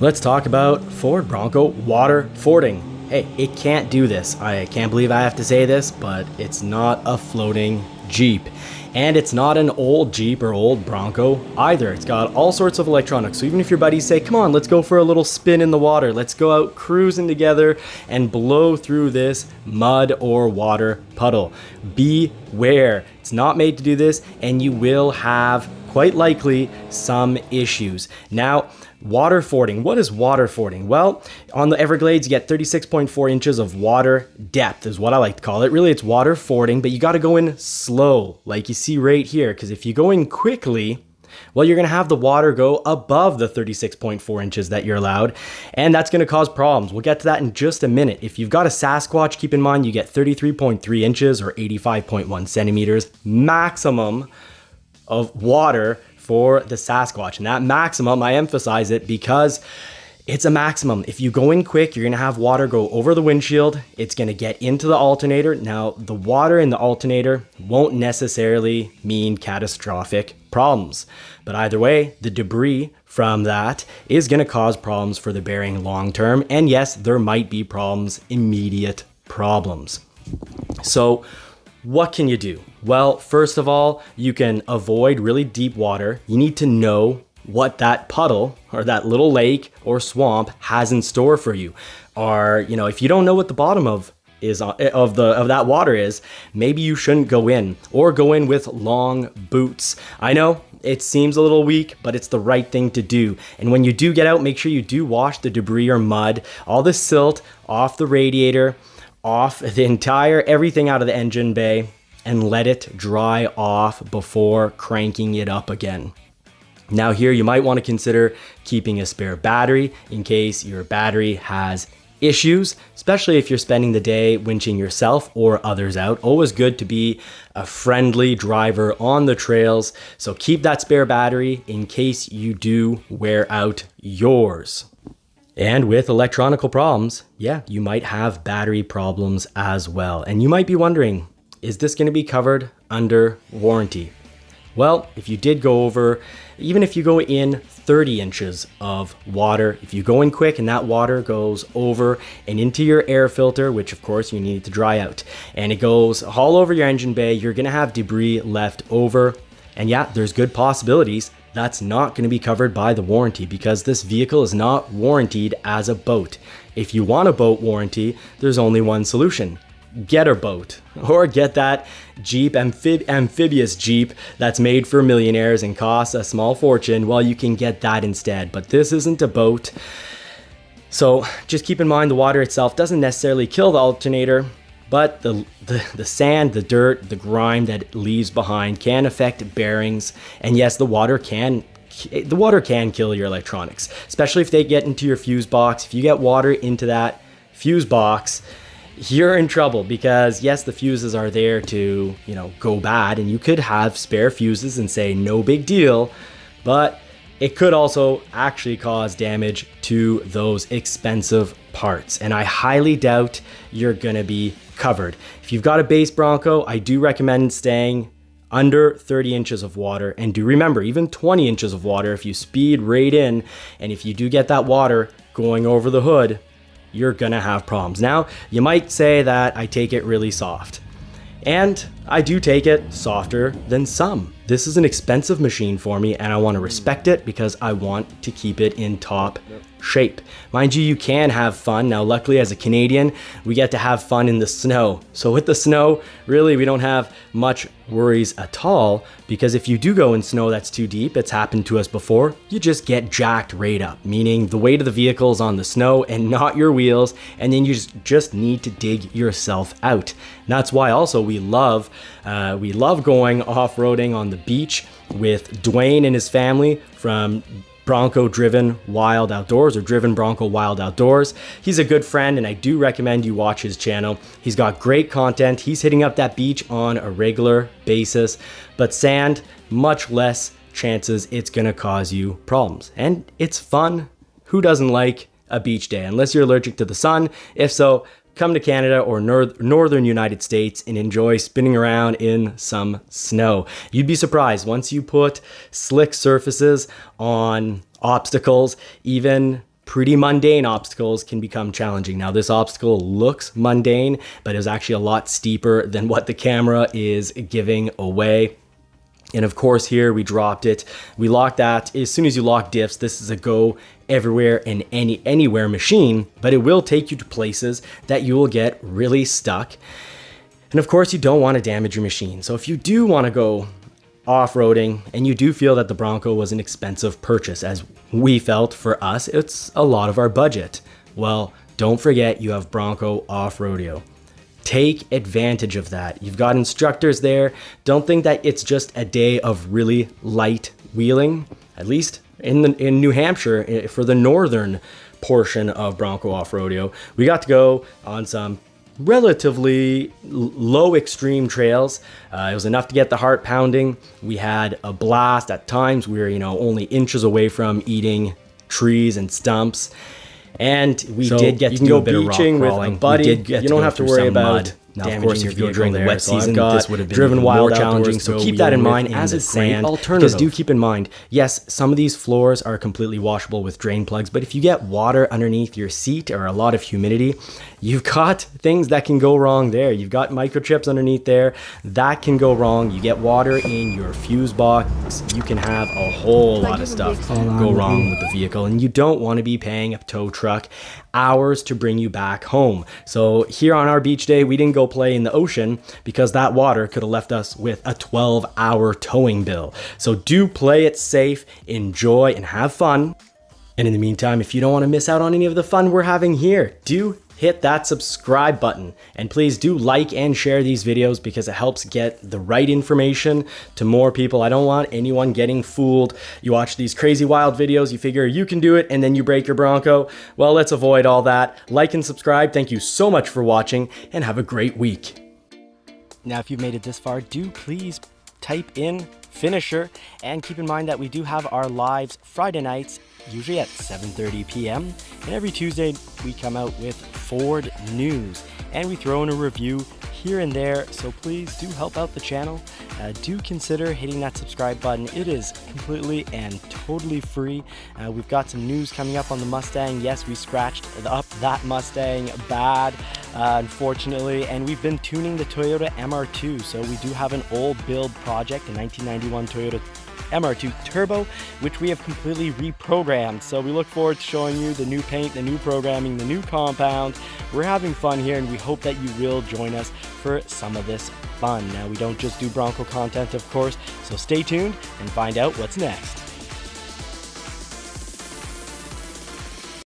Let's talk about Ford Bronco water fording. Hey, it can't do this. I can't believe I have to say this, but it's not a floating Jeep. And it's not an old Jeep or old Bronco either. It's got all sorts of electronics. So even if your buddies say, come on, let's go for a little spin in the water. Let's go out cruising together and blow through this mud or water puddle. Beware. It's not made to do this, and you will have quite likely some issues. Now, water fording. What is water fording? Well, on the Everglades, you get 36.4 inches of water depth is what I like to call it. Really, it's water fording, but you got to go in slow, like you see right here, because if you go in quickly, well, you're going to have the water go above the 36.4 inches that you're allowed, and that's going to cause problems. We'll get to that in just a minute. If you've got a Sasquatch, keep in mind you get 33.3 inches or 85.1 centimeters maximum of water for the Sasquatch. And that maximum, I emphasize it because it's a maximum. If you go in quick, you're going to have water go over the windshield. It's going to get into the alternator. Now, the water in the alternator won't necessarily mean catastrophic problems. But either way, the debris from that is going to cause problems for the bearing long term. And yes, there might be problems, immediate problems. So what can you do? Well, first of all, you can avoid really deep water. You need to know what that puddle or that little lake or swamp has in store for you. Or, if you don't know what the bottom of that water is, maybe you shouldn't go in, or go in with long boots. I know it seems a little weak, but it's the right thing to do. And when you do get out, make sure you do wash the debris or mud, all the silt off the radiator, off the entire everything out of the engine bay, and let it dry off before cranking it up again. Now here you might want to consider keeping a spare battery in case your battery has issues, especially if you're spending the day winching yourself or others out. Always good to be a friendly driver on the trails. So keep that spare battery in case you do wear out yours. And with electronical problems, you might have battery problems as well. And you might be wondering, is this going to be covered under warranty? Well, if you did go over, even if you go in 30 inches of water, if you go in quick and that water goes over and into your air filter, which of course you need to dry out, and it goes all over your engine bay, you're going to have debris left over. And there's good possibilities that's not going to be covered by the warranty, because this vehicle is not warranted as a boat. If you want a boat warranty, there's only one solution. Get a boat, or get that Jeep, amphibious Jeep that's made for millionaires and costs a small fortune. Well, you can get that instead, but this isn't a boat. So just keep in mind the water itself doesn't necessarily kill the alternator, but the sand, the dirt, the grime that it leaves behind can affect bearings. And yes, the water can kill your electronics, especially if they get into your fuse box. If you get water into that fuse box, you're in trouble, because yes, the fuses are there to, go bad, and you could have spare fuses and say no big deal, but it could also actually cause damage to those expensive parts. And I highly doubt you're gonna be covered. If you've got a base Bronco, I do recommend staying under 30 inches of water. And do remember, even 20 inches of water, if you speed right in, and if you do get that water going over the hood, you're gonna have problems. Now, you might say that I take it really soft, and I do take it softer than some. This is an expensive machine for me, and I want to respect it because I want to keep it in top shape. Mind you, you can have fun. Now, luckily as a Canadian, we get to have fun in the snow. So with the snow, really, we don't have much worries at all, because if you do go in snow that's too deep, it's happened to us before, you just get jacked right up, meaning the weight of the vehicle is on the snow and not your wheels, and then you just need to dig yourself out. And that's why also we love going off-roading on the beach with Dwayne and his family from Bronco Driven Wild Outdoors, or Driven Bronco Wild Outdoors. He's a good friend, and I do recommend you watch his channel. He's got great content. He's hitting up that beach on a regular basis, but sand, much less chances it's gonna cause you problems. And it's fun. Who doesn't like a beach day? Unless you're allergic to the sun. If so, come to Canada or northern United States and enjoy spinning around in some snow. You'd be surprised once you put slick surfaces on obstacles, even pretty mundane obstacles can become challenging. Now, this obstacle looks mundane, but is actually a lot steeper than what the camera is giving away. And of course, here we dropped it. We locked that. As soon as you lock diffs, this is a go everywhere and anywhere machine, but it will take you to places that you will get really stuck. And of course, you don't want to damage your machine. So if you do want to go off-roading and you do feel that the Bronco was an expensive purchase, as we felt for us, it's a lot of our budget. Well, don't forget you have Bronco Off-Rodeo. Take advantage of that. You've got instructors there. Don't think that it's just a day of really light wheeling, at least in New Hampshire for the northern portion of Bronco Off-Rodeo. We got to go on some relatively low extreme trails. It was enough to get the heart pounding. We had a blast. At times we were, only inches away from eating trees and stumps. And we did get to do a bit of rock crawling. You don't have to worry about now, of course, if you go during the wet season, this would have been driven wild, more challenging. So keep that in mind as it's planned. Because do keep in mind, yes, some of these floors are completely washable with drain plugs, but if you get water underneath your seat or a lot of humidity, you've got things that can go wrong there. You've got microchips underneath there that can go wrong. You get water in your fuse box, you can have a whole lot of stuff go wrong with the vehicle, and you don't want to be paying a tow truck hours to bring you back home. So here on our beach day, we didn't go play in the ocean because that water could have left us with a 12-hour towing bill. So do play it safe, enjoy, and have fun. And in the meantime, if you don't want to miss out on any of the fun we're having here, do hit that subscribe button. And please do like and share these videos because it helps get the right information to more people. I don't want anyone getting fooled. You watch these crazy wild videos, you figure you can do it, and then you break your Bronco. Well, let's avoid all that. Like and subscribe. Thank you so much for watching, and have a great week. Now, if you've made it this far, do please type in finisher, and keep in mind that we do have our lives Friday nights, usually at 7:30 p.m. and every Tuesday we come out with Ford news and we throw in a review here and there, so please do help out the channel. Do consider hitting that subscribe button. It is completely and totally free. We've got some news coming up on the Mustang. Yes, we scratched up that Mustang bad, unfortunately, and we've been tuning the Toyota MR2. So we do have an old build project, a 1991 Toyota MR2 Turbo, which we have completely reprogrammed. So we look forward to showing you the new paint, the new programming, the new compound. We're having fun here, and we hope that you will join us for some of this fun. Now, we don't just do Bronco content, of course, so stay tuned and find out what's next.